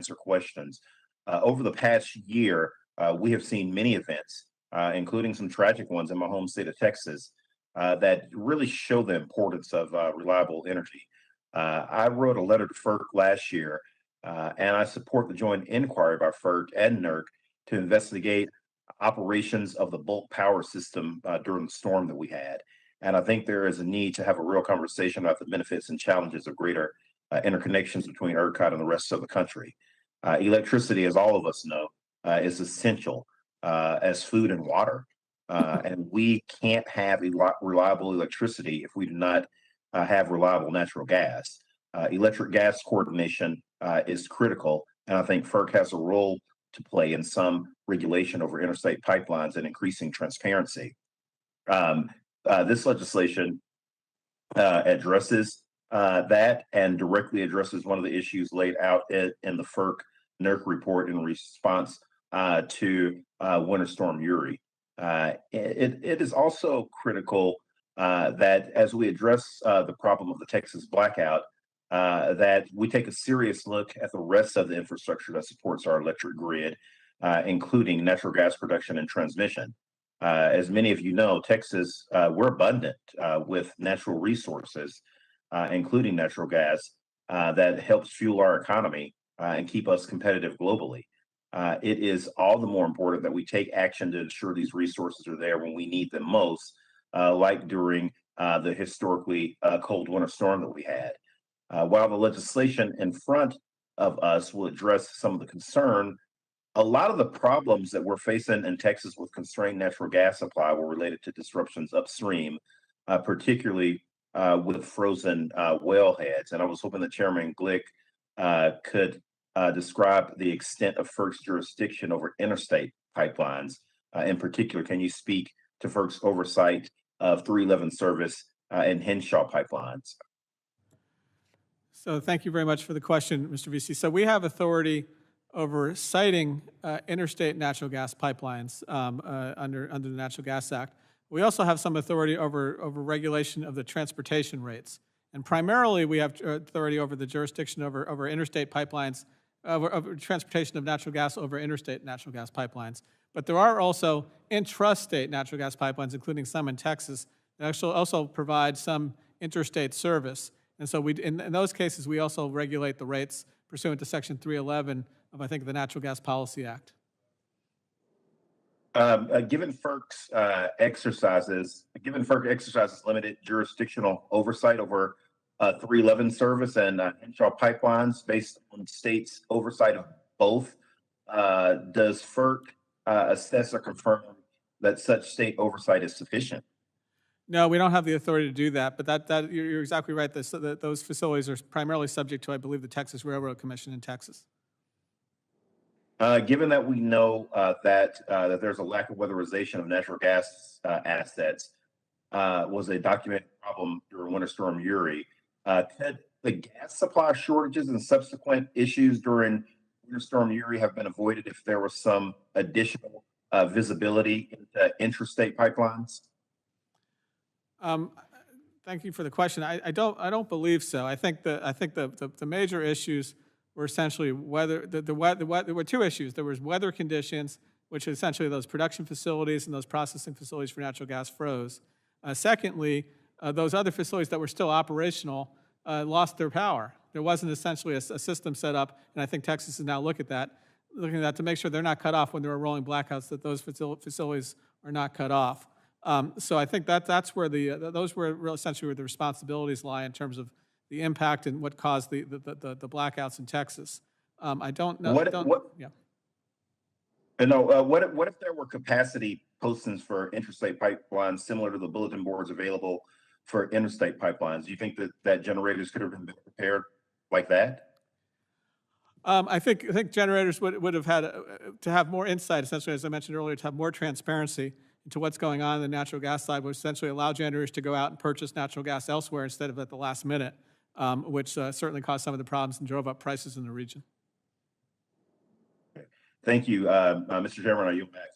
answer questions. Over the past year, we have seen many events, including some tragic ones in my home state of Texas, that really show the importance of reliable energy. I wrote a letter to FERC last year, and I support the joint inquiry by FERC and NERC to investigate operations of the bulk power system during the storm that we had. And I think there is a need to have a real conversation about the benefits and challenges of greater interconnections between ERCOT and the rest of the country. Electricity, as all of us know, is essential as food and water. And we can't have reliable electricity if we do not have reliable natural gas. Electric gas coordination is critical, and I think FERC has a role to play in some regulation over interstate pipelines and increasing transparency. This legislation addresses that and directly addresses one of the issues laid out in the FERC NERC report in response to Winter Storm Uri. It is also critical that as we address the problem of the Texas blackout, that we take a serious look at the rest of the infrastructure that supports our electric grid, including natural gas production and transmission. As many of you know, Texas, we're abundant with natural resources, including natural gas, that helps fuel our economy and keep us competitive globally. It is all the more important that we take action to ensure these resources are there when we need them most, like during the historically cold winter storm that we had. While the legislation in front of us will address some of the concern, a lot of the problems that we're facing in Texas with constrained natural gas supply were related to disruptions upstream, particularly with frozen wellheads. And I was hoping that Chairman Glick could describe the extent of FERC's jurisdiction over interstate pipelines. In particular, can you speak to FERC's oversight of 311 service and Henshaw pipelines? So thank you very much for the question, Mr. Veasey. So we have authority over siting interstate natural gas pipelines under the Natural Gas Act. We also have some authority over regulation of the transportation rates. And primarily, we have authority over the jurisdiction over interstate pipelines, over transportation of natural gas over interstate natural gas pipelines. But there are also intrastate natural gas pipelines, including some in Texas, that actually also provide some interstate service. And so in those cases, we also regulate the rates pursuant to Section 311 of, I think, the Natural Gas Policy Act. Given FERC exercises limited jurisdictional oversight over 311 service and Henshaw pipelines based on states' oversight of both, does FERC assess or confirm that such state oversight is sufficient? No, we don't have the authority to do that, but you're exactly right. Those facilities are primarily subject to, I believe, the Texas Railroad Commission in Texas. Given that we know that there's a lack of weatherization of natural gas assets, was a documented problem during Winter Storm Uri. Could the gas supply shortages and subsequent issues during Winter Storm Uri have been avoided if there was some additional visibility into intrastate pipelines? Thank you for the question. I don't believe so. I think the major issues were essentially weather. There were two issues. There was weather conditions, which essentially those production facilities and those processing facilities for natural gas froze. Secondly, those other facilities that were still operational lost their power. There wasn't essentially a system set up, and I think Texas is now looking at that to make sure they're not cut off when there are rolling blackouts, that those facilities are not cut off. So I think that's where those were essentially where the responsibilities lie in terms of the impact and what caused the blackouts in Texas. I don't know. What if there were capacity postings for interstate pipelines similar to the bulletin boards available for interstate pipelines? Do you think that generators could have been prepared like that? I think generators would have had to have more insight, essentially, as I mentioned earlier, to have more transparency into what's going on the natural gas side, would essentially allow generators to go out and purchase natural gas elsewhere instead of at the last minute, which certainly caused some of the problems and drove up prices in the region. Okay. Thank you. Mr. Chairman, are you back?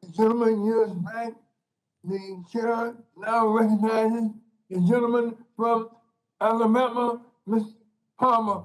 The gentleman yields back. The chair now recognizes the gentleman from Alabama, Mr. Palmer.